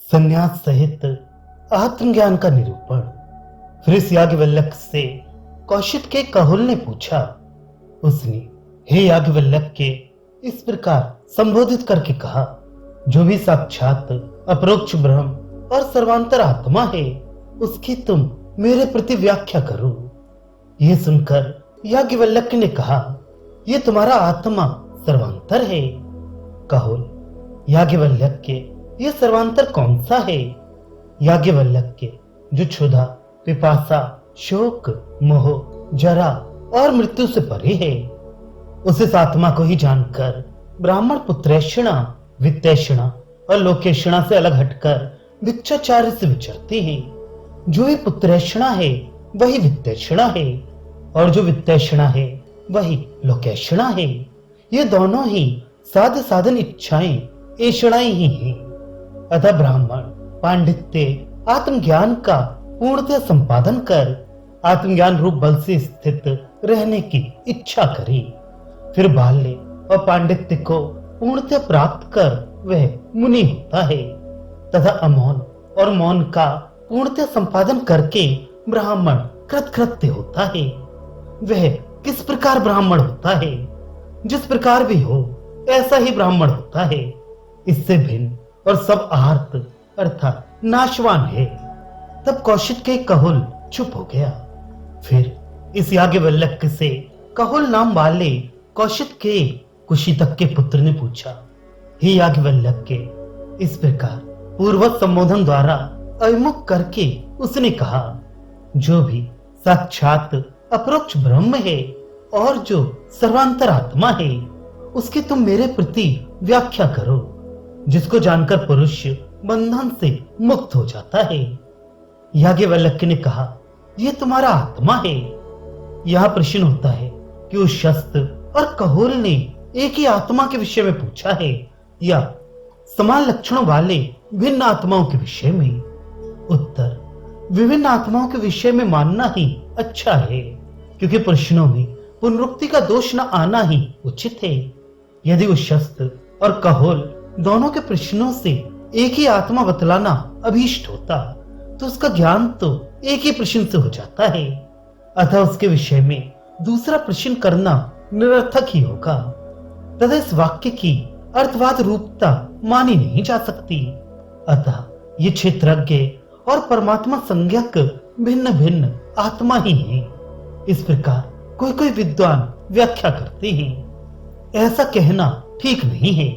संन्यास सहित आत्मज्ञान का निरूपण। फिर इस याज्ञवल्क्य से कौशिक के कहुल ने पूछा। उसने हे याज्ञवल्क्य के इस प्रकार संबोधित करके कहा, जो भी साक्षात अपरोक्ष ब्रह्म और सर्वांतर आत्मा है उसकी तुम मेरे प्रति व्याख्या करो। यह सुनकर याज्ञवल्क्य ने कहा, यह तुम्हारा आत्मा सर्वांतर है। कहुल, याज्ञवल्क्य यह सर्वांतर कौन सा है? याज्ञवल्क्य, जो क्षुधा, पिपासा, शोक, मोह, जरा और मृत्यु से परे है। उस इस आत्मा को ही जानकर ब्राह्मण पुत्रेषणा, वित्तेषणा और लोकेषणा से अलग हटकर भिक्षाचार्य से विचरते हैं। जो ही पुत्रेषणा है वही वित्तेषणा है, और जो वित्तेषणा है वही लोकेषणा है। ये दोनों ही साधन इच्छाएं ऐषणाएं ही हैं। अतः ब्राह्मण पांडित्य आत्मज्ञान का पूर्णतः संपादन कर आत्मज्ञान रूप बल से स्थित रहने की इच्छा करे। फिर बाल्य और पांडित्य को पूर्णतः प्राप्त कर वह मुनि होता है, तथा अमौन और मौन का पूर्णतः संपादन करके ब्राह्मण कृतकृत्य होता है। वह किस प्रकार ब्राह्मण होता है? जिस प्रकार भी हो ऐसा ही ब्राह्मण होता है। इससे भिन्न और सब आर्त अर्थात नाशवान है। तब कौशिक के कहुल चुप हो गया। फिर इस याज्ञवल्क्य से कहुल नाम वाले कौशिक के कुशीतक के पुत्र ने पूछा, हे याज्ञवल्क्य, इस प्रकार पूर्वक संबोधन द्वारा अभिमुख करके उसने कहा, जो भी साक्षात अपरोक्ष ब्रह्म है और जो सर्वांतर आत्मा है उसकी तुम मेरे प्रति व्याख्या करो, जिसको जानकर पुरुष बंधन से मुक्त हो जाता है। याज्ञवल्क्य ने कहा, यह तुम्हारा आत्मा है। यह प्रश्न होता है कि उस शस्त्र और कहुल ने एक ही आत्मा के विषय में पूछा है या समान लक्षणों वाले भिन्न आत्माओं के विषय में? उत्तर, विभिन्न आत्माओं के विषय में मानना ही अच्छा है, क्योंकि प्रश्नों में पुनरुक्ति का दोष न आना ही उचित है। यदि उस शस्त्र और कहुल दोनों के प्रश्नों से एक ही आत्मा बतलाना अभीष्ट होता तो उसका ज्ञान तो एक ही प्रश्न से हो जाता है। अतः उसके विषय में दूसरा प्रश्न करना निरर्थक ही होगा, तथा इस वाक्य की अर्थवाद रूपता मानी नहीं जा सकती। अतः ये क्षेत्रज्ञ और परमात्मा संज्ञक भिन्न भिन्न आत्मा ही हैं। इस प्रकार कोई कोई विद्वान व्याख्या करते हैं। ऐसा कहना ठीक नहीं है,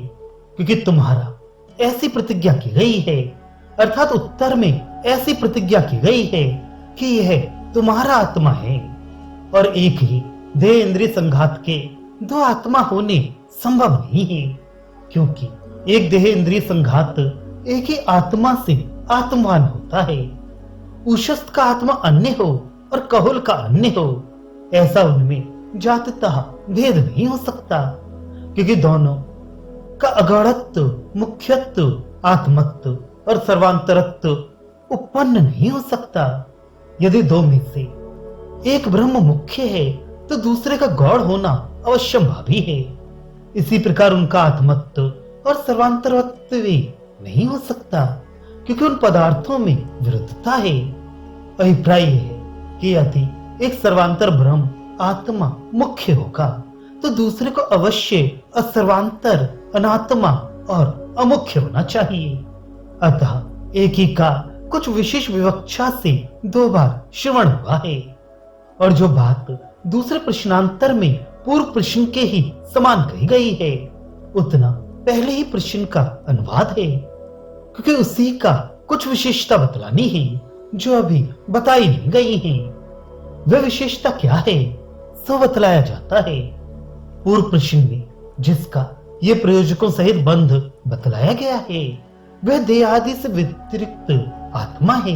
क्योंकि तुम्हारा ऐसी प्रतिज्ञा की गई है, अर्थात उत्तर में ऐसी प्रतिज्ञा की गई है कि यह तुम्हारा आत्मा है, और एक ही देह इंद्रिय संघात के दो आत्मा होने संभव नहीं है, क्योंकि एक देह इंद्रिय संघात एक ही आत्मा से आत्मवान होता है। उशस्त का आत्मा अन्य हो और कहुल का अन्य हो, ऐसा उनमें जाततः भेद नहीं हो सकता, क्योंकि दोनों का अगणत्व, मुख्यत्व, आत्मत्व और सर्वांतरत्व उत्पन्न नहीं हो सकता। यदि दो में से एक ब्रह्म मुख्य है तो दूसरे का गौण होना अवश्यंभावी है। इसी प्रकार उनका आत्मत्व और सर्वांतरत्व नहीं हो सकता, क्योंकि उन पदार्थों में विरुद्धता है। अभिप्राय है कि यदि एक सर्वांतर ब्रह्म आत्मा मुख्य होगा तो दूसरे को अवश्य असर्वांतर, अनात्मा और अमुख्य होना चाहिए। अतः एक ही का कुछ विशेष विवक्षा से दो बार श्रवण हुआ है, और जो बात दूसरे प्रश्नांतर में पूर्व प्रश्न के ही समान कही गई है उतना पहले ही प्रश्न का अनुवाद है, क्योंकि उसी का कुछ विशेषता बतलानी है जो अभी बताई नहीं गई है। वह विशेषता क्या है सो बतलाया जाता है। पूर्व प्रश्न में जिसका ये प्रयोजकों सहित बंध बतलाया गया है वह देह आदि से व्यतिरिक्त आत्मा है।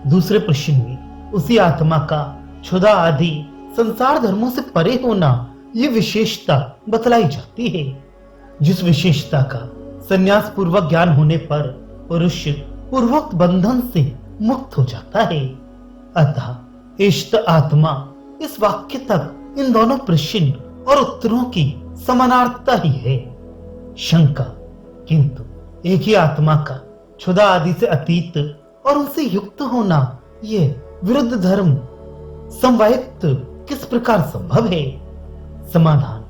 दूसरे प्रश्न में उसी आत्मा का क्षुधा आदि संसार धर्मों से परे होना ये विशेषता बतलाई जाती है, जिस विशेषता का संन्यास पूर्वक ज्ञान होने पर पुरुष पूर्वोक्त बंधन से मुक्त हो जाता है। अतः इष्ट आत्मा इस वाक्य तक इन दोनों प्रश्न और उत्तरों की समानार्थता ही है। शंका, किंतु एक ही आत्मा का क्षुधा आदि से अतीत और उनसे युक्त होना, ये विरुद्ध धर्म समवायित्व किस प्रकार संभव है? समाधान,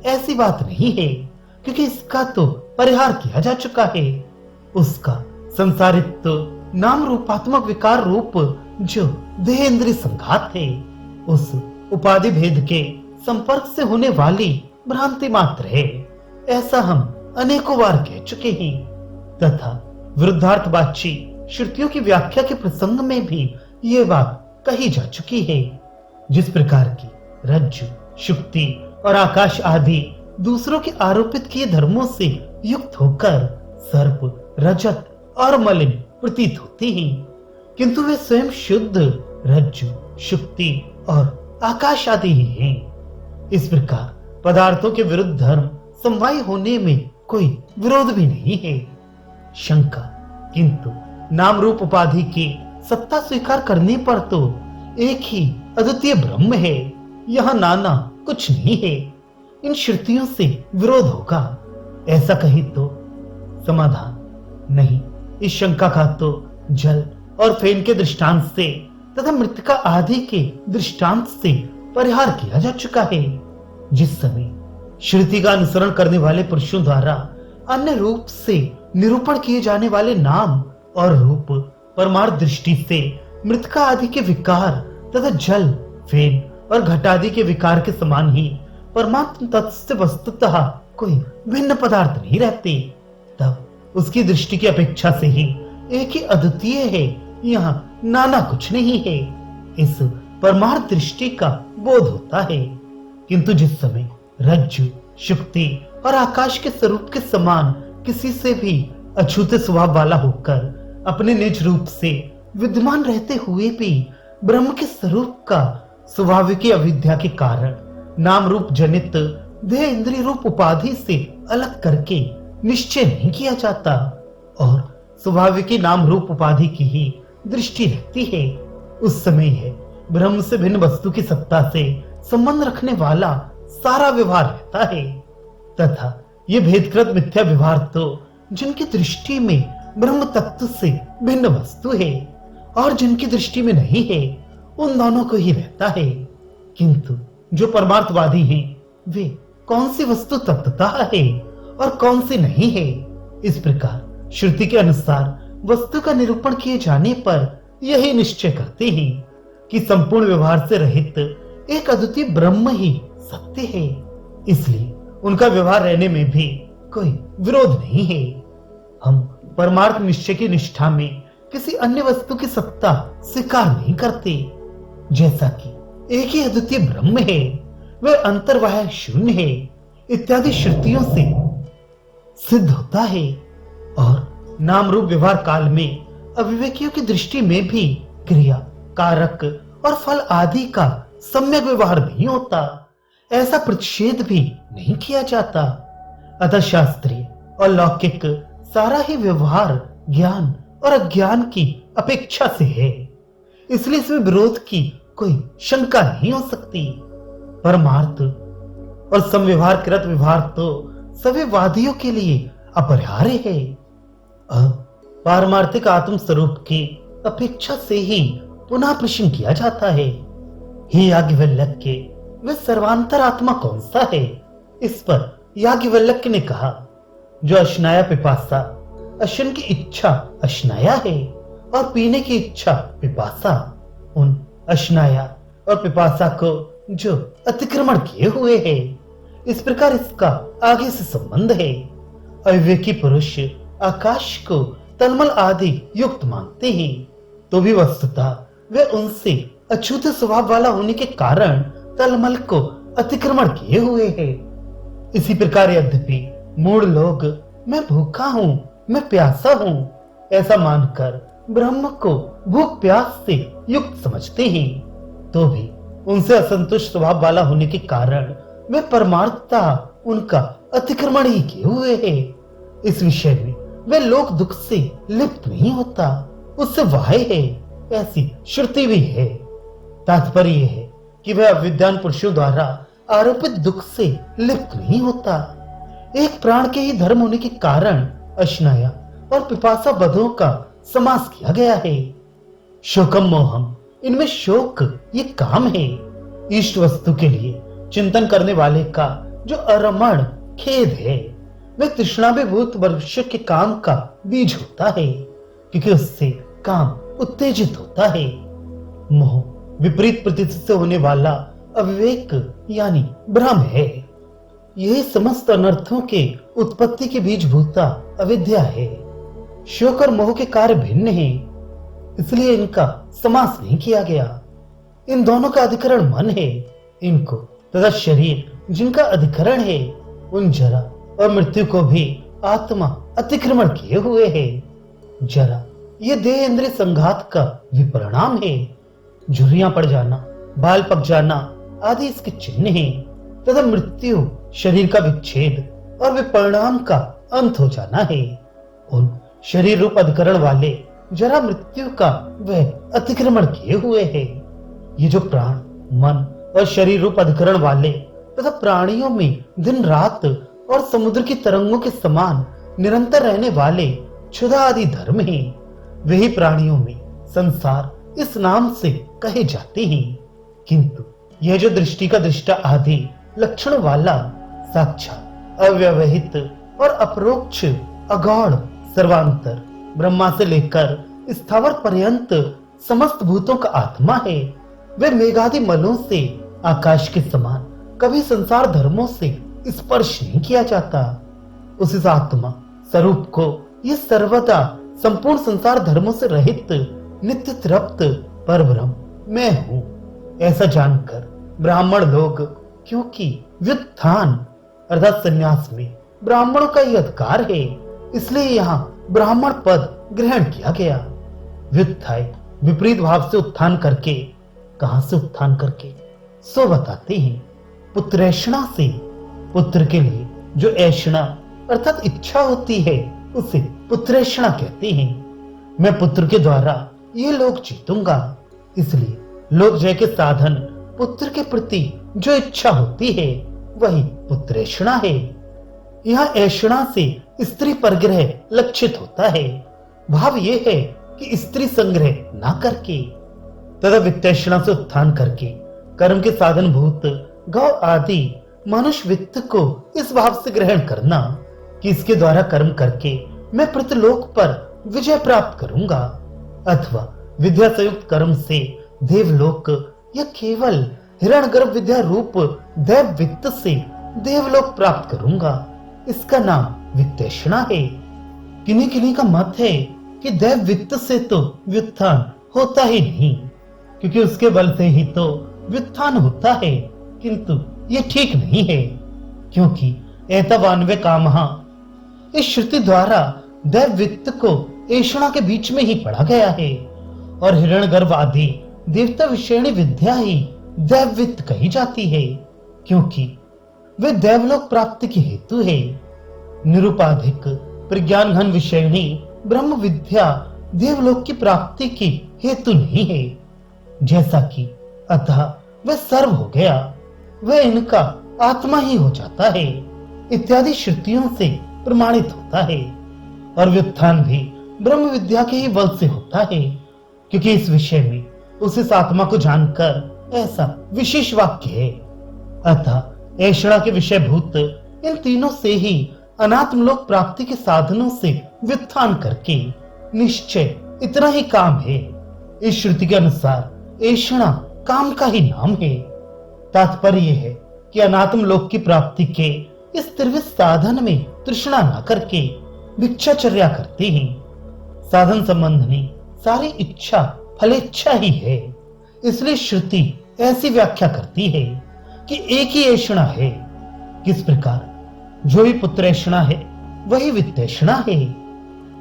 ऐसी बात नहीं है, क्योंकि इसका तो परिहार किया जा चुका है। उसका संसारित्व नाम रूपात्मक विकार रूप जो देह इंद्रिय संघात है, उस उपाधि भेद के संपर्क से होने वाली भ्रांति मात्र है। ऐसा हम अनेकों बार कह चुके हैं तथा विरुद्धार्थवाची श्रुतियों की व्याख्या के प्रसंग में भी ये बात कही जा चुकी है। जिस प्रकार की रज्जु, शुक्ति और आकाश आदि दूसरों के आरोपित किए धर्मों से युक्त होकर सर्प, रजत और मलिन प्रतीत होती हैं, किंतु वे स्वयं शुद्ध रज्जु, शुक्ति और आकाश आदि ही हैं। इस प्रकार पदार्थों के विरुद्ध धर्म समवाय होने में कोई विरोध भी नहीं है। शंका, किंतु नाम रूप उपाधि की सत्ता स्वीकार करने पर तो एक ही अद्वितीय ब्रह्म है, यह नाना कुछ नहीं है। इन श्रुतियों से विरोध होगा, ऐसा कही तो? समाधान, नहीं। इस शंका का तो जल और फेन के दृष्टांत से तथा मृतिका आदि के दृष्टांत से परिहार किया जा चुका है। जिस समय श्रुति का अनुसरण करने वाले पुरुषों द्वारा अन्य रूप से निरूपण किए जाने वाले नाम और रूप परमार्थ दृष्टि से मृतिका आदि के विकार तथा जल, फेन और घट आदि के विकार के समान ही परमात्म तत्व से वस्तुतः कोई भिन्न पदार्थ नहीं रहते, तब उसकी दृष्टि की अपेक्षा से ही एक ही अद्वितीय है, यहाँ नाना कुछ नहीं है। इस परमार्थ दृष्टि का बोध होता है। किंतु जिस समय रज्जु, शुक्ति और आकाश के स्वरूप के समान किसी से भी अछूते स्वभाव वाला होकर अपने निज रूप से विद्यमान रहते हुए भी ब्रह्म के स्वरूप का स्वाभाविक अविद्या के कारण नाम रूप जनित देह इंद्रिय रूप उपाधि से अलग करके निश्चय नहीं किया जाता और स्वाभाविक नाम रूप उपाधि की ही दृष्टि रहती है, उस समय है ब्रह्म से भिन्न वस्तु की सत्ता से संबंध रखने वाला सारा व्यवहार रहता है। तथा ये भेदकृत मिथ्या व्यवहार तो जिनकी दृष्टि में ब्रह्म तत्व से भिन्न वस्तु है और जिनकी दृष्टि में नहीं है, उन दोनों को ही रहता है। किंतु जो परमार्थवादी हैं, वे कौन सी वस्तु तत्वतः है और कौन सी नहीं है, इस प्रकार श्रुति के अनुसार वस्तु का निरूपण किए जाने पर यही निश्चय करते हैं कि संपूर्ण व्यवहार से रहित एक अद्वितीय ब्रह्म ही सत्य है। इसलिए उनका व्यवहार रहने में भी कोई विरोध नहीं है। हम परमार्थ निश्चय की निष्ठा में किसी अन्य वस्तु की सत्ता स्वीकार नहीं करते। जैसा कि एक ही अद्वितीय ब्रह्म है, वह अंतर्बाह्य शून्य है इत्यादि श्रुतियों से सिद्ध होता है। और नाम रूप व्यवहार काल में अविवेकियों की दृष्टि में भी क्रिया, कारक और फल आदि का सम्यक व्यवहार नहीं होता, ऐसा प्रतिषेध भी नहीं किया जाता। अतः शास्त्रीय और लौकिक सारा ही व्यवहार ज्ञान और अज्ञान की अपेक्षा से है, इसलिए इसमें विरोध की कोई शंका नहीं हो सकती। परमार्थ और समव्यवहार कृत व्यवहार तो सभी वादियों के लिए अपरिहार्य है। अब पारमार्थिक आत्म स्वरूप की अपेक्षा से ही पुनः प्रश्न किया जाता है, हे याज्ञवल्क्य, वह सर्वांतर आत्मा कौन सा है? इस पर याज्ञवल्क्य ने कहा, जो अश्नाया पिपासा, अश्न की इच्छा अश्नाया है और पीने की इच्छा पिपासा, उन अश्नाया और पिपासा को जो अतिक्रमण किए हुए है। इस प्रकार इसका आगे से संबंध है। अविवेकी पुरुष आकाश को तलमल आदि युक्त मानते हैं, तो भी वस्तुतः वे उनसे अछूते स्वभाव वाला होने के कारण तलमल को अतिक्रमण किए हुए हैं। इसी प्रकार यद्यपि मूढ़ लोग मैं भूखा हूँ, मैं प्यासा हूँ, ऐसा मानकर ब्रह्म को भूख प्यास से युक्त समझते हैं, तो भी उनसे असंतुष्ट स्वभाव वाला होने के कारण वे परमार्थता उनका अतिक्रमण ही किए हुए हैं। इस विषय में वे लोक दुख से लिप्त नहीं होता, उससे वाहे है, ऐसी श्रुति भी है। तात्पर्य यह है कि वह अविद्वान पुरुषों द्वारा आरोपित दुख से लिप्त नहीं होता। एक प्राण के ही धर्म होने के कारण अश्नाया और पिपासा बधों का समास किया गया है। शोकम मोहम, इनमें शोक ये काम है। इष्ट वस्तु के लिए चिंतन करने वाले का जो अरमण खेद है, वह तृष्णाभिभूत मनुष्य के काम का बीज होता है, क्योंकि उससे काम उत्तेजित होता है। मोह विपरीत प्रतीति से होने वाला अविवेक यानी भ्रम है। यही समस्त अनर्थों के उत्पत्ति के बीज भूता अविद्या है। शोक और मोह के कार्य भिन्न हैं, इसलिए इनका समास नहीं किया गया। इन दोनों का अधिकरण मन है। इनको तथा शरीर जिनका अधिकरण है, उन जरा और मृत्यु को भी आत्मा अतिक्रमण किए हुए है। जरा ये देह इंद्रिय संघात का विपरिणाम है। झुर्रियां पड़ जाना, बाल पक जाना आदि इसके चिन्ह हैं, तथा मृत्यु शरीर का विच्छेद और विपरिणाम का अंत हो जाना है। उन शरीर रूप अधिकरण वाले जरा मृत्यु का वह अतिक्रमण किए हुए है। ये जो प्राण, मन और शरीर रूप अधिकरण वाले तथा प्राणियों में दिन रात और समुद्र की तरंगों के समान निरंतर रहने वाले क्षुधा आदि धर्म हैं, वही प्राणियों में संसार इस नाम से कहे जाते हैं। किंतु यह जो दृष्टि का दृष्टा आदि लक्षण वाला साक्षात अव्यवहित और अपरोक्ष अगौड़ सर्वांतर ब्रह्मा से लेकर स्थावर पर्यंत समस्त भूतों का आत्मा है, वे मेघादि मलों से आकाश के समान कभी संसार धर्मों से स्पर्श नहीं किया जाता। उस इस आत्मा स्वरूप को ये सर्वदा संपूर्ण संसार धर्मों से रहित नित्य तृप्त परब्रह्म मैं हूँ, ऐसा जानकर ब्राह्मण लोग, क्योंकि व्युत्थान अर्थात संन्यास में ब्राह्मणों का यह अधिकार है, इसलिए यहाँ ब्राह्मण पद ग्रहण किया गया। व्युत्थाय विपरीत भाव से उत्थान करके, कहां से उत्थान करके, सो बताते हैं पुत्रेषणा से। पुत्र के लिए जो ऐषणा अर्थात इच्छा होती है, उसे पुत्रेषणा कहते हैं। मैं पुत्र के द्वारा ये लोक जीतूंगा, इसलिए लोक जय के साधन पुत्र के प्रति जो इच्छा होती है, वही पुत्रेषणा है। यहाँ ऐषणा से स्त्री परग्रह लक्षित होता है। भाव ये है कि स्त्री संग्रह ना करके तथा वित्तेषणा से उत्थान करके कर्म के साधन भूत गौ आदि मनुष्य वित्त को इस भाव से ग्रहण करना कि इसके द्वारा कर्म करके मैं प्रतिलोक पर विजय प्राप्त करूंगा, अथवा विद्या संयुक्त कर्म से देवलोक या केवल हिरण्यगर्भ विद्या रूप दैव वित्त से देवलोक प्राप्त करूंगा। इसका नाम वित्तेषणा है। किन्हीं किन्हीं का मत है कि दैव वित्त से तो व्युत्थान होता ही नहीं, क्योंकि उसके बल से ही तो व्युत्थान होता है, किंतु ये ठीक नहीं है, क्योंकि एतवान्वे कामहा इस श्रुति द्वारा दैव वित्त को ऐषणा के बीच में ही पढ़ा गया है, और हिरण्यगर्भ आदि देवता विषयणी विद्या ही दैव वित्त कही जाती है, क्योंकि वे देवलोक प्राप्ति के हेतु है। निरुपाधिक प्रज्ञान घन विषयणी ब्रह्म विद्या देवलोक की प्राप्ति की हेतु नहीं है। जैसा कि अतः वह सर्व हो गया, वह इनका आत्मा ही हो जाता है, इत्यादि श्रुतियों से प्रमाणित होता है। और व्युत्थान भी ब्रह्म विद्या के ही बल से होता है, क्योंकि इस विषय में उस इस आत्मा को जानकर ऐसा विशेष वाक्य है। अतः ऐषणा के विषय भूत इन तीनों से ही अनात्म लोक प्राप्ति के साधनों से व्युत्थान करके निश्चय इतना ही काम है। इस श्रुति के अनुसार ऐषणा काम का ही नाम है। तात्पर्य है कि अनात्म लोक की प्राप्ति के इस त्रिविध साधन में तृष्णा न करके भिक्षाचर्या करते हैं। साधन संबंध में सारी इच्छा फलेच्छा ही है, इसलिए श्रुति ऐसी व्याख्या करती है कि एक ही ऐषणा है। किस प्रकार जो भी पुत्रेषणा है वही वित्तेषणा है,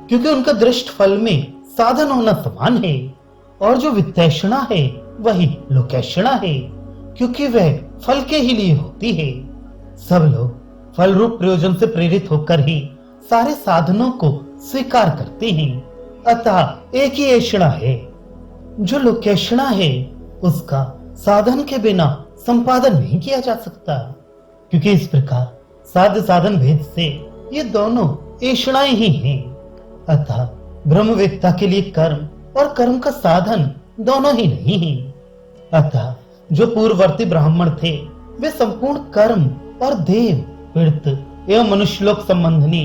क्योंकि उनका दृष्ट फल में साधन होना समान है, और जो वित्तेषणा है वही लोकेषणा है, क्योंकि वह फल के ही लिए होती है। सब लोग फल रूप प्रयोजन से प्रेरित होकर ही सारे साधनों को स्वीकार करते हैं। अतः एक ही ऐषणा है। जो लोकेषणा है उसका साधन के बिना संपादन नहीं किया जा सकता, क्योंकि इस प्रकार साध्य साधन भेद से ये दोनों ऐषणाएं ही हैं। अतः ब्रह्मवेत्ता के लिए कर्म और कर्म का साधन दोनों ही नहीं है। अतः जो पूर्ववर्ती ब्राह्मण थे वे संपूर्ण कर्म और देव पीड़ित एवं मनुष्यलोक संबंधी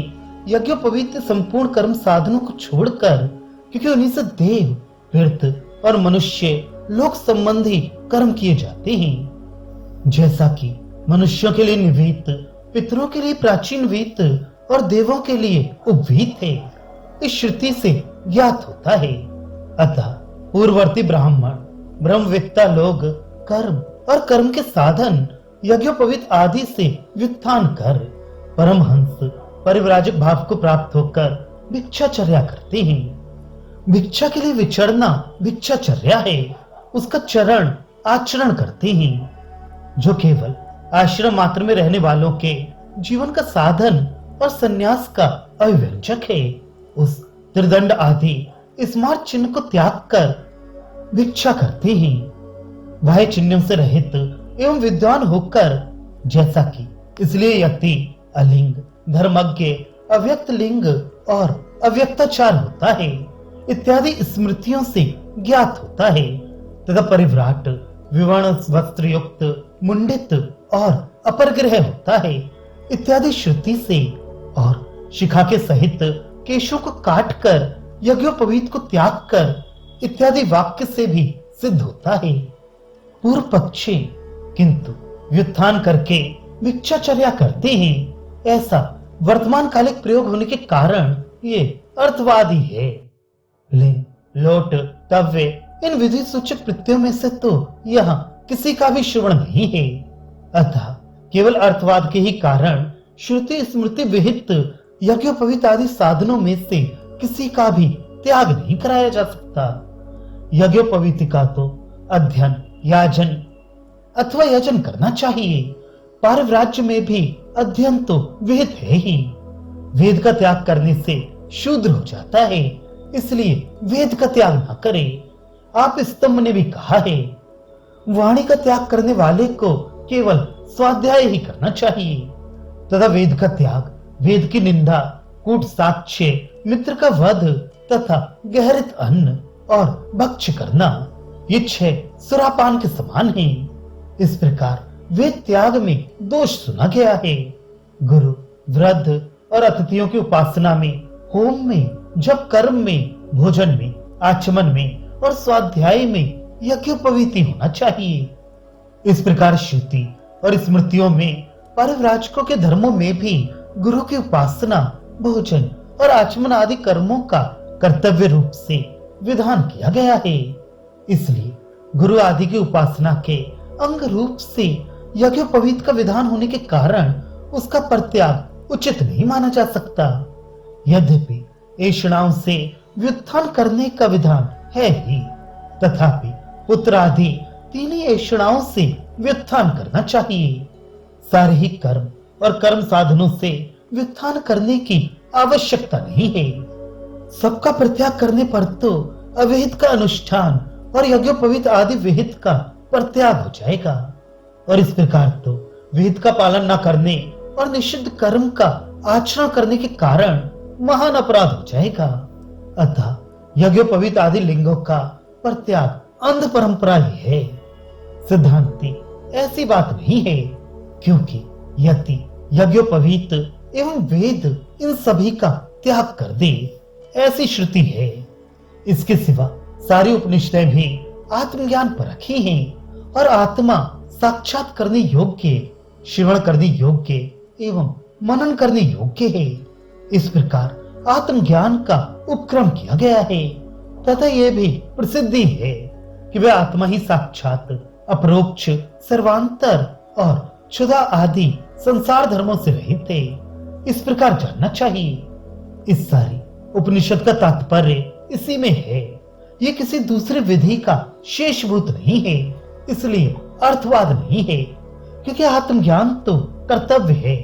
यज्ञोपवीत संपूर्ण कर्म साधनों को छोड़कर, क्योंकि उन्हीं से देव पीड़ित और मनुष्य लोक संबंधी कर्म किए जाते हैं। जैसा कि मनुष्यों के लिए निवीत, पितरों के लिए प्राचीन वीत और देवों के लिए उपवीत है, इस श्रुति से ज्ञात होता है। अतः पूर्ववर्ती ब्राह्मण ब्रह्मवेत्ता लोग कर्म और कर्म के साधन यज्ञोपवीत आदि से व्युत्थान कर परमहंस परिव्राजक भाव को प्राप्त होकर भिक्षाचर्या करते हैं। भिक्षा के लिए विचरना भिक्षाचर्या है, उसका चरण आचरण करते हैं। जो केवल आश्रम मात्र में रहने वालों के जीवन का साधन और संन्यास का अभिव्यंजक है, उस त्रिदंड आदि स्मार्ट चिन्ह को त्याग कर भिक्षा करते हैं। बाह्य चिन्हों से रहित एवं विद्वान होकर, जैसा कि इसलिए यति अलिंग, धर्मज्ञ, अव्यक्त लिंग और अव्यक्ताचार होता है इत्यादि स्मृतियों से ज्ञात होता है, तथा परिव्राट विवर्ण वस्त्र युक्त मुंडित और अपरग्रह होता है इत्यादि श्रुति से, और शिखा के सहित केशों को काट कर यज्ञोपवीत को त्याग कर इत्यादि वाक्य से भी सिद्ध होता है। पूर्व पक्षी किंतु व्युत्थान करके भिक्षाचर्या करते हैं, ऐसा वर्तमान कालिक प्रयोग होने के कारण ये अर्थवादी है। लिंग, लोट, तव्य इन विधि सूचक प्रत्ययों में से तो यहाँ किसी का भी श्रवण नहीं है। अतः केवल अर्थवाद के ही कारण श्रुति स्मृति विहित यज्ञोपवीत आदि साधनों में से किसी का भी त्याग नहीं कराया जा सकता। यज्ञोपवीत का तो अध्ययन, याजन अथवा यजन करना चाहिए। पारिव्राज्य में भी अध्ययन तो विहित है ही। वेद का त्याग करने से शूद्र हो जाता है, इसलिए वेद का त्याग न करें। आप स्तंभ ने भी कहा है, वाणी का त्याग करने वाले को केवल स्वाध्याय ही करना चाहिए, तथा वेद का त्याग, वेद की निंदा, कूट साक्ष्य, मित्र का वध तथा गहरित अन्न और भक्ष्य करना, ये 6 सुरापान के समान है। इस प्रकार वेद त्याग में दोष सुना गया है। गुरु, वृद्ध और अतिथियों की उपासना में, होम में, जप कर्म में, भोजन में, आचमन में और स्वाध्याय में यज्ञोपवीति होना चाहिए। इस प्रकार श्रुति और स्मृतियों में परिव्राजकों के धर्मों में भी गुरु की उपासना, भोजन और आचमन आदि कर्मों का कर्तव्य रूप से विधान किया गया है। इसलिए गुरु आदि की उपासना के अंग रूप से यज्ञोपवीत का विधान होने के कारण उसका परित्याग उचित नहीं माना जा सकता। यद्यपि ऐषणाओं से व्युत्थान करने का विधान है ही, तथापि पुत्र आदि 3 ऐषणाओं से व्युत्थान करना चाहिए। सारे ही कर्म और कर्म साधनों से व्युत्थान करने की आवश्यकता नहीं है। सबका परित्याग करने पर तो अविहित का अनुष्ठान और यज्ञोपवीत आदि विहित का परित्याग हो जाएगा, और इस प्रकार तो विहित का पालन न करने और निषिद्ध कर्म का आचरण करने के कारण महान अपराध हो जाएगा। अतः यज्ञोपवीत आदि लिंगों का परित्याग अंध परंपरा ही है, सिद्धांति ऐसी बात नहीं है, क्योंकि यति, यज्ञोपवीत एवं वेद इन सभी का त्याग कर दे, ऐसी श्रुति है। इसके सिवा सारी उपनिषदें भी आत्मज्ञान पर रखी हैं और आत्मा साक्षात करने योग्य, श्रवण करने योग्य एवं मनन करने योग्य है। इस प्रकार आत्मज्ञान का उपक्रम किया गया है, तथा यह भी प्रसिद्धि है कि वह आत्मा ही साक्षात, अपरोक्ष, सर्वांतर और क्षुधा आदि संसार धर्मों से रहित है। इस प्रकार जानना चाहिए। इस सारी उपनिषद का तात्पर्य इसी में है। ये किसी दूसरे विधि का शेषभूत नहीं है, इसलिए अर्थवाद नहीं है, क्योंकि आत्मज्ञान तो कर्तव्य है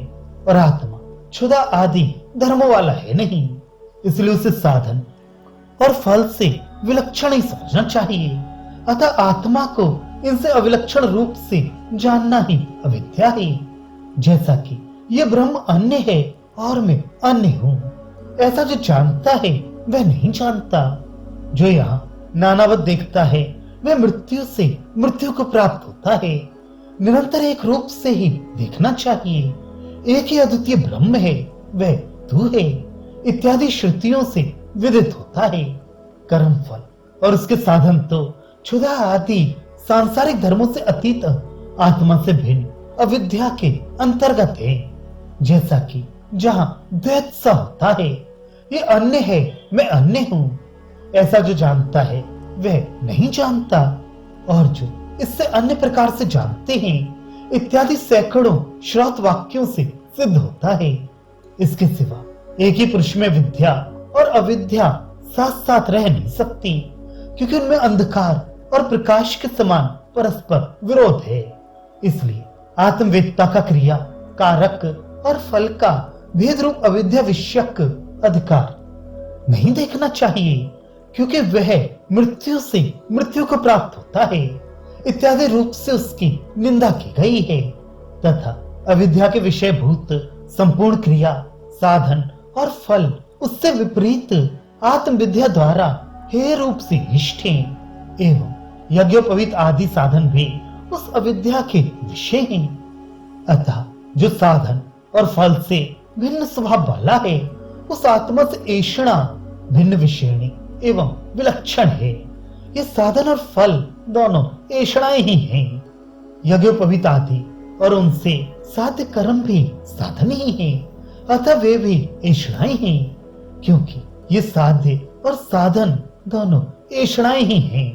और आत्मा क्षुधा आदि धर्मों वाला है नहीं, इसलिए उसे साधन और फल से विलक्षण ही समझना चाहिए। अतः आत्मा को इनसे अविलक्षण रूप से जानना ही अविद्या है। जैसा कि ये ब्रह्म अन्य है और मैं अन्य हूँ, ऐसा जो जानता है वह नहीं जानता, जो यहाँ नानावत देखता है वह मृत्यु से मृत्यु को प्राप्त होता है। निरंतर एक रूप से ही देखना चाहिए, एक ही अद्वितीय ब्रह्म है, वह तू है इत्यादि श्रुतियों से विदित होता है। कर्म फल और उसके साधन तो क्षुधा आदि सांसारिक धर्मों से अतीत आत्मा से भिन्न अविद्या के अंतर्गत है। जैसा कि जहां द्वैत सा होता है, ये अन्य है मैं अन्य हूं, ऐसा जो जानता है वह नहीं जानता, और जो इससे अन्य प्रकार से जानते हैं इत्यादि सैकड़ों श्रौत वाक्यों से सिद्ध होता है। इसके सिवा एक ही पुरुष में विद्या और अविद्या साथ साथ रह नहीं सकती, क्योंकि उनमें अंधकार और प्रकाश के समान परस्पर विरोध है। इसलिए आत्मवेदता का क्रिया कारक और फल का भेद रूप अविद्या विषयक अधिकार नहीं देखना चाहिए, क्योंकि वह मृत्यु से मृत्यु को प्राप्त होता है इत्यादि रूप से उसकी निंदा की गई है, तथा अविद्या के विषय भूत संपूर्ण क्रिया साधन और फल उससे विपरीत आत्मविद्या द्वारा हे रूप से इष्ट हैं, एवं यज्ञोपवीत आदि साधन भी उस अविद्या के विषय हैं। अतः जो साधन और फल से भिन्न स्वभाव वाला है, उस आत्मा से ऐषणा भिन्न विषयणी एवं विलक्षण है। ये साधन और फल दोनों ऐषणाएं ही हैं। यज्ञोपवीत आदि और उनसे साध्य कर्म भी साधन ही हैं, अतः वे भी ऐषणाएं हैं, क्योंकि ये साध्य और साधन दोनों ऐषणाएं ही हैं।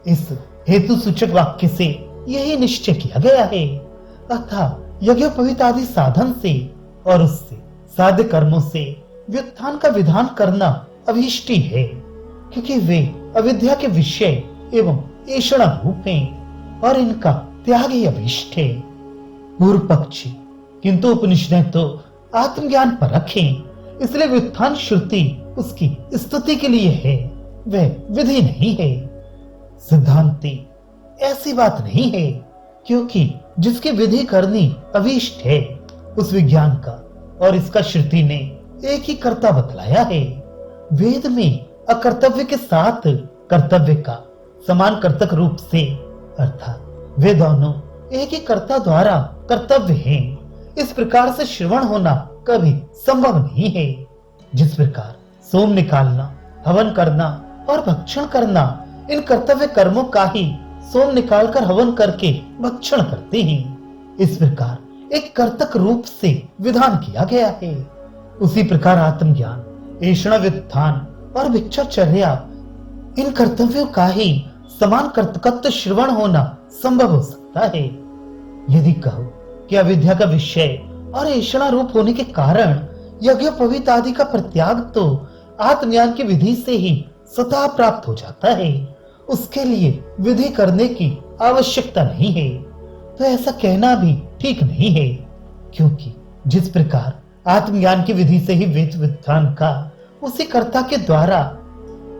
इस हेतु सूचक वाक्य से यही निश्चय किया गया है। अतः यज्ञोपवीत आदि साधन से और उससे साध्य कर्मों से व्युत्थान का विधान करना अभीष्टी है, क्योंकि वे अविद्या के विषय एवं ऐषणा रूप हैं और इनका त्याग ही अभीष्ट है। पूर्व पक्षी किंतु उपनिषदें तो आत्मज्ञान पर रखें, इसलिए व्युत्थान श्रुति उसकी स्तुति के लिए है, वह विधि नहीं है। सिद्धांति ऐसी बात नहीं है, क्योंकि जिसकी विधि करनी अभीष्ट है उस विज्ञान का और इसका श्रुति ने एक ही कर्ता बतलाया है। वेद में अकर्तव्य के साथ कर्तव्य का समान कर्तक रूप से, अर्थात वे दोनों एक ही कर्ता द्वारा कर्तव्य हैं, इस प्रकार से श्रवण होना कभी संभव नहीं है। जिस प्रकार सोम निकालना, हवन करना और भक्षण करना इन कर्तव्य कर्मों का ही सोम निकालकर हवन करके भक्षण करते हैं, इस प्रकार एक कर्तक रूप से विधान किया गया है। उसी प्रकार आत्मज्ञान, ऐषणा व्युत्थान और भिक्षाचर्या इन कर्तव्यों का ही समान कर्तकत्व श्रवण होना संभव हो सकता है। यदि कहो कि अविद्या का विषय और ऐषणा रूप होने के कारण यज्ञोपवीत आदि का परित्याग तो आत्मज्ञान की विधि से ही स्वतः प्राप्त हो जाता है, उसके लिए विधि करने की आवश्यकता नहीं है, तो ऐसा कहना भी ठीक नहीं है, क्योंकि जिस प्रकार आत्मज्ञान की विधि से ही वेद व्युत्थान का उसी कर्ता के द्वारा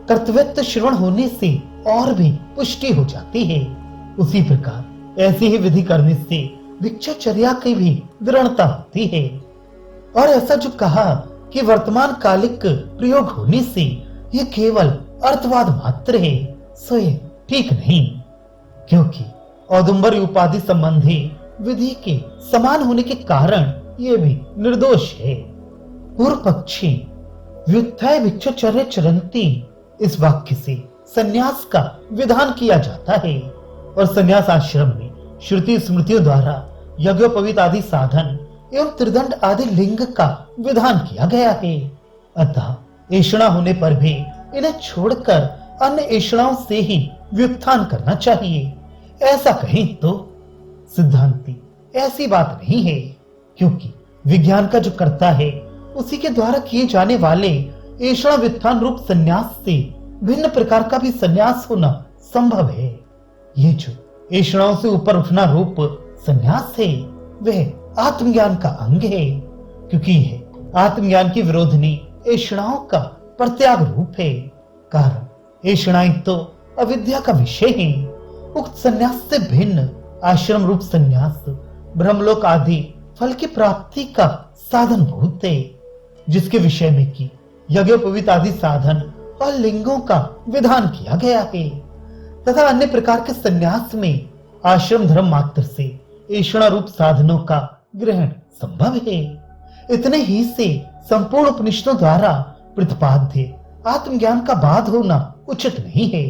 कर्तव्यत्व श्रवण होने से और भी पुष्टि हो जाती है, उसी प्रकार ऐसी ही विधि करने से भिक्षाचर्या की भी दृढ़ता होती है। और ऐसा जो कहा कि वर्तमान कालिक प्रयोग होने से यह केवल अर्थवाद मात्र है, सो ये ठीक नहीं, क्योंकि औदुंबर उपाधि संबंधी विधि के समान होने के कारण ये भी निर्दोष है। पूर्व पक्षी व्युत्थाय भिक्षाचर्य चरंती इस वाक्य से संन्यास का विधान किया जाता है, और संन्यास आश्रम में श्रुति स्मृतियों द्वारा यज्ञोपवीत आदि साधन एवं त्रिदंड आदि लिंग का विधान किया गया है। अतः ऐषणा होने पर भी इन्हें छोड़कर अन्य ऐषणाओं से ही व्युत्थान करना चाहिए। ऐसा कहें तो सिद्धांति ऐसी बात नहीं है, क्योंकि विज्ञान का जो कर्ता है उसी के द्वारा किए जाने वाले ऐषणा व्युत्थान रूप संन्यास से भिन्न प्रकार का भी संन्यास होना संभव है। ये जो ऐषणाओं से ऊपर उठना रूप संन्यास है वह आत्मज्ञान का अंग है, क्योंकि यह आत्मज्ञान की विरोधनी ऐषणाओं का प्रत्याग रूप है। कारण ऐषणाएं तो अविद्या का विषय है। उक्त संन्यास से भिन्न आश्रम रूप संन्यास ब्रह्मलोक आदि फल की प्राप्ति का साधन भूत है, जिसके विषय में की यज्ञोपवीत आदि साधन और लिंगों का विधान किया गया है तथा अन्य प्रकार के संन्यास में आश्रम धर्म मात्र से ऐषणा रूप साधनों का ग्रहण संभव है। इतने ही से संपूर्ण उपनिषदों द्वारा प्रतिपाद्य आत्मज्ञान का बाध होना उचित नहीं है।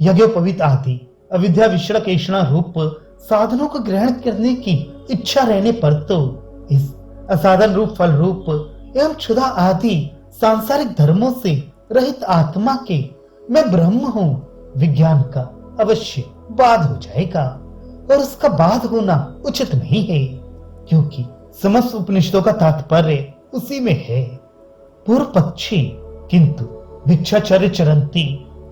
यज्ञोपवीत आदि अविद्या विषयक ऐषणा रूप साधनों को ग्रहण करने की इच्छा रहने पर तो इस असाधन रूप फल रूप एवं क्षुधा आदि सांसारिक धर्मों से रहित आत्मा के मैं ब्रह्म हूं विज्ञान का अवश्य बाध हो जाएगा और उसका बाध होना उचित नहीं है, क्योंकि समस्त उपनिषदों का तात्पर्य उसी में है। पूर्व पक्षी किंतु भिक्षाचर्य चरंती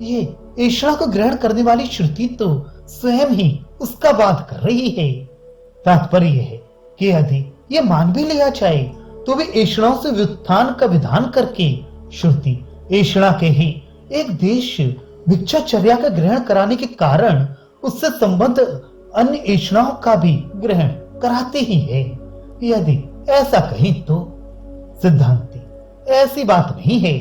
ये ऐषणा को ग्रहण करने वाली श्रुति तो स्वयं ही उसका बाध कर रही है। तात्पर्य यह है कि यदि ये मान भी लिया जाए तो भी ऐषणाओं से व्युत्थान का विधान करके श्रुति ऐषणा के ही एक देश भिक्षाचर्या का ग्रहण कराने के कारण उससे संबंध अन्य ऐषणाओं का भी ग्रहण कराते ही है। यदि ऐसा कहीं तो सिद्धांति ऐसी बात नहीं है,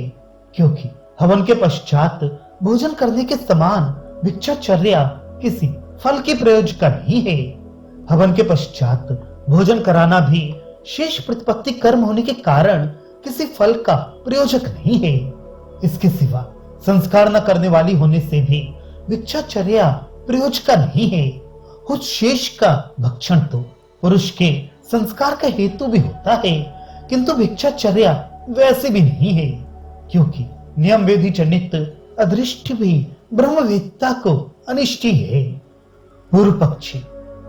क्योंकि हवन के पश्चात भोजन करने के समान भिक्षाचर्या किसी फल की प्रयोजक नहीं है। हवन के पश्चात भोजन कराना भी शेष प्रतिपत्ति कर्म होने के कारण किसी फल का प्रयोजक नहीं है। इसके सिवा संस्कार न करने वाली होने से भी भिक्षाचर्या प्रयोजक नहीं है। उस शेष का भक्षण तो पुरुष के संस्कार का हेतु भी होता है, किंतु भिक्षाचर्या वैसे भी नहीं है, क्योंकि नियम विधि जनित अदृष्ट भी ब्रह्मवेत्ता को अनिष्ट है। पूर्व पक्षी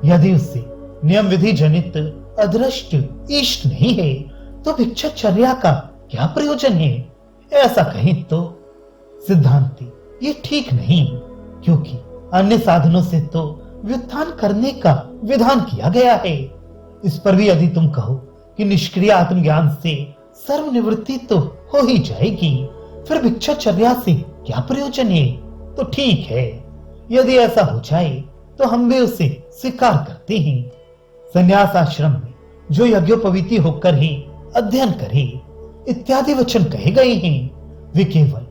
यदि उससे नियम विधि जनित अदृष्ट इष्ट नहीं है तो भिक्षाचर्या का क्या प्रयोजन है? ऐसा कहें तो सिद्धांति ये ठीक नहीं, क्योंकि अन्य साधनों से तो व्युत्थान करने का विधान किया गया है। इस पर भी यदि तुम कहो कि निष्क्रिय आत्मज्ञान से सर्वनिवृत्ति तो हो ही जाएगी, फिर भिक्षाचर्या से क्या प्रयोजन है? तो ठीक है, यदि ऐसा हो जाए तो हम भी उसे स्वीकार करते हैं। संन्यास आश्रम में जो यज्ञोपवीति होकर ही अध्ययन करे इत्यादि वचन कहे गए हैं, वे केवल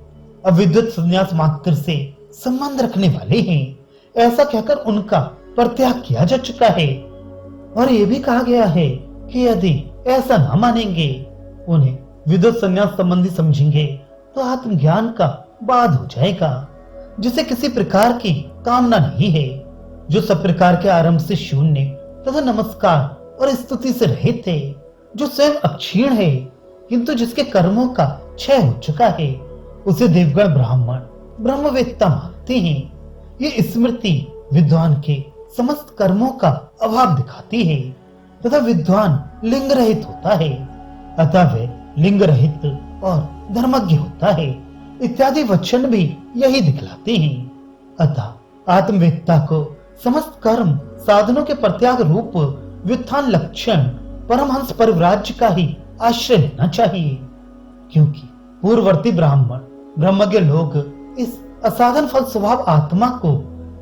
अविद्युत संन्यास मात्र से संबंध रखने वाले हैं, ऐसा कहकर उनका परित्याग किया जा चुका है। और यह भी कहा गया है कि यदि ऐसा न मानेंगे, उन्हें विद्युत संन्यास संबंधी समझेंगे तो आत्मज्ञान का बाध हो जाएगा, जिसे किसी प्रकार की कामना नहीं है, जो सब प्रकार के आरंभ से शून्य तथा नमस्कार और स्तुति से रहित है, जो स्वयं अक्षीण है किंतु जिसके कर्मों का क्षय हो चुका है, उसे देवगण ब्राह्मण ब्रह्मवेत्ता मानते हैं। ये स्मृति विद्वान के समस्त कर्मों का अभाव दिखाती है तथा विद्वान लिंग रहित होता है, अतः वह लिंग रहित और धर्मज्ञ होता है इत्यादि वचन भी यही दिखलाते हैं। अतः आत्मवेत्ता को समस्त कर्म साधनों के परित्याग रूप व्युत्थान लक्षण परमहंस परिव्राज्य का ही आश्रय लेना चाहिए, क्योंकि पूर्ववर्ती ब्राह्मण ब्रह्मज्ञ लोग इस असाधन फल स्वभाव आत्मा को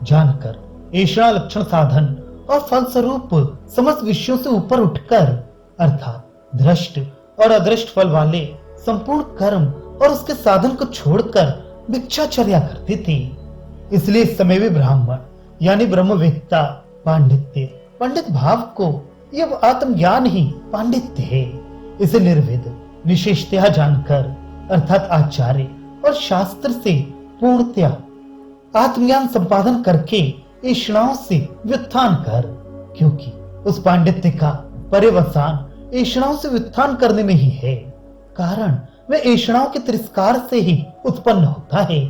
जानकर ऐषणा लक्षण साधन और फलस्वरूप समस्त विषयों से ऊपर उठकर अर्थात दृष्ट और अदृष्ट फल वाले संपूर्ण कर्म और उसके साधन को छोड़कर भिक्षाचर्या करते थे। इसलिए इस समय भी ब्राह्मण यानी ब्रह्मवेत्ता पांडित्य पंडित भाव को यह आत्मज्ञान ही पांडित्य है। इसे निर्विद निशेषतया जानकर अर्थात आचार्य और शास्त्र से पूर्णतया आत्मज्ञान संपादन करके ऐषणाओं से व्युत्थान कर, क्योंकि उस पांडित्य का पर्यवसान ऐषणाओं से व्युत्थान करने में ही है। कारण वह ऐषणाओं के तिरस्कार से ही उत्पन्न होता है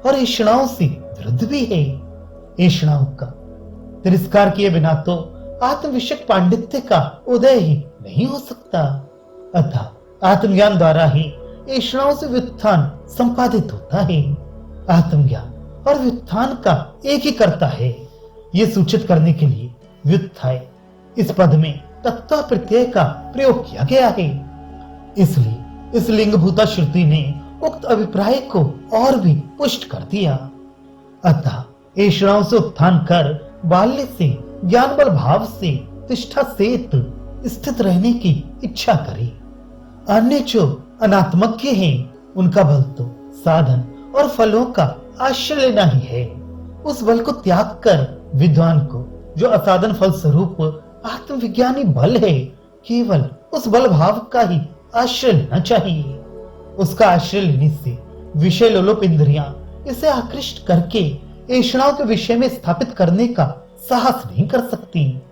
और ऐषणाओं से विरुद्ध भी है। ऐषणाओं का तिरस्कार किए बिना तो आत्मविषयक पांडित्य का उदय ही नहीं हो सकता। अतः आत्मज्ञान द्वारा ही ऐषणाओं से व्युत्थान संपादित होता है। आत्मज्ञान और व्युत्थान का एक ही कर्ता है, ये सूचित करने के लिए व्युत्थाय इस पद में तत्व प्रत्यय का प्रयोग किया गया है। इसलिए इस लिंगभूता श्रुति ने उक्त अभिप्राय को और भी पुष्ट कर दिया। अतः ऐषणाओं से उत्थान कर बाल्य से ज्ञान बल भाव से तिष्ठा सेत स्थित रहने की इच्छा करे। अन्य जो अनात्मज्ञ हैं उनका बल तो साधन और फलों का आश्रय लेना ही है। उस बल को त्याग कर विद्वान को जो असाधन फल स्वरूप आत्मविज्ञानी बल है, केवल उस बल भाव का ही आश्रय लेना चाहिए। उसका आश्रय लेने से विषय लोलुप इंद्रियां इसे आकृष्ट करके ऐषणाओं के विषय में स्थापित करने का साहस नहीं कर सकती।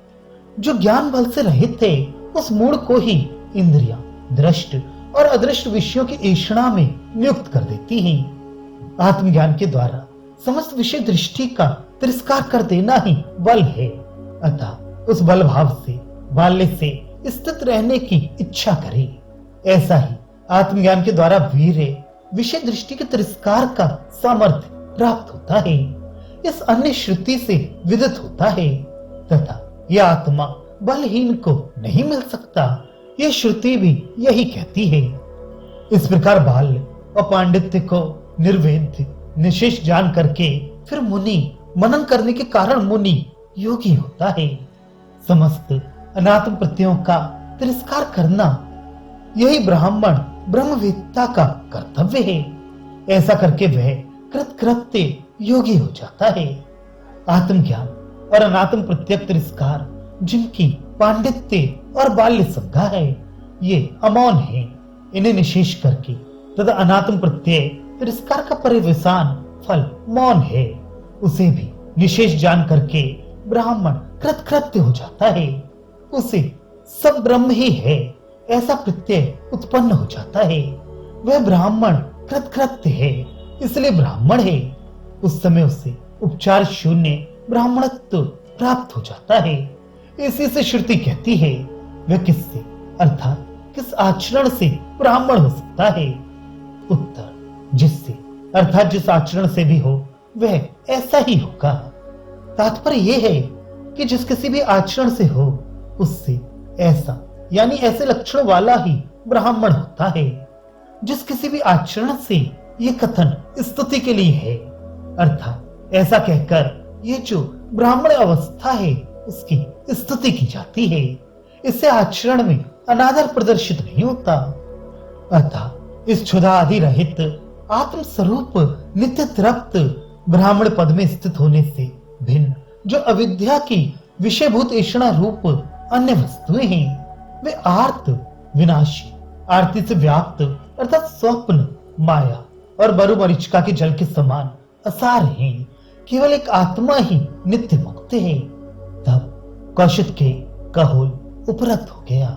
जो ज्ञान बल से रहित है, उस मूड को ही इंद्रियां दृष्ट और अदृष्ट विषयों की ऐषणा में नियुक्त कर देती हैं। आत्मज्ञान के द्वारा समस्त विषय दृष्टि का तिरस्कार कर देना ही बल है। अतः उस बल भाव से बाल्य से स्थित रहने की इच्छा करे। ऐसा ही आत्मज्ञान के द्वारा वीर्य विषय दृष्टि के तिरस्कार का सामर्थ्य प्राप्त होता है। इस अन्य श्रुति से विदित होता है तथा यह आत्मा बलहीन को नहीं मिल सकता। यह श्रुति भी यही कहती है। इस प्रकार बाल्य और पांडित्य को निर्वेद्य निशेष जान करके फिर मुनि मनन करने के कारण मुनि योगी होता है। समस्त अनात्म प्रत्ययों का तिरस्कार करना यही ब्राह्मण ब्रह्मवेत्ता का कर्तव्य है। ऐसा करके वह कृतकृत्य योगी हो जाता है। आत्मज्ञान और अनात्म प्रत्यय तिरस्कार जिनकी पांडित्य और बाल्य संज्ञा है, ये अमौन है। इन्हें निशेष करके तथा अनात्म प्रत्यय तिरस्कार का परिवेशन फल मौन है, उसे भी निशेष जान करके ब्राह्मण कृतकृत्य हो जाता है। उसे सब ब्रह्म ही है ऐसा प्रत्यय उत्पन्न हो जाता है। वह ब्राह्मण कृतकृत्य है, इसलिए ब्राह्मण है। उस समय उसे उपचार शून्य ब्राह्मणत्व प्राप्त हो जाता है। इसी से श्रुति कहती है, वह किससे अर्थात किस आचरण से ब्राह्मण हो सकता है? उत्तर, जिससे अर्थात जिस आचरण से भी हो वह ऐसा ही होगा। तात्पर्य यह है कि जिस किसी भी आचरण से हो उससे ऐसा यानी ऐसे लक्षण वाला ही ब्राह्मण होता है। जिस किसी भी आचरण से यह कथन स्तुति के लिए है, अर्थात ऐसा कहकर ये जो ब्राह्मण अवस्था है उसकी स्तुति की जाती है। इससे आचरण में अनादर प्रदर्शित नहीं होता। अतः इस क्षुधा आदि रहित आत्म स्वरूप नित्य तृप्त ब्राह्मण पद में स्थित होने से भिन्न जो अविद्या की विषयभूत ऐषणा रूप अन्य वस्तुएं हैं, वे आर्त विनाशी आरती से व्याप्त अर्थात स्वप्न माया और बरु मरीचिका के जल के समान असार हैं। केवल एक आत्मा ही नित्य मुक्त है। तब कौशिक के कहोल उपरत हो गया।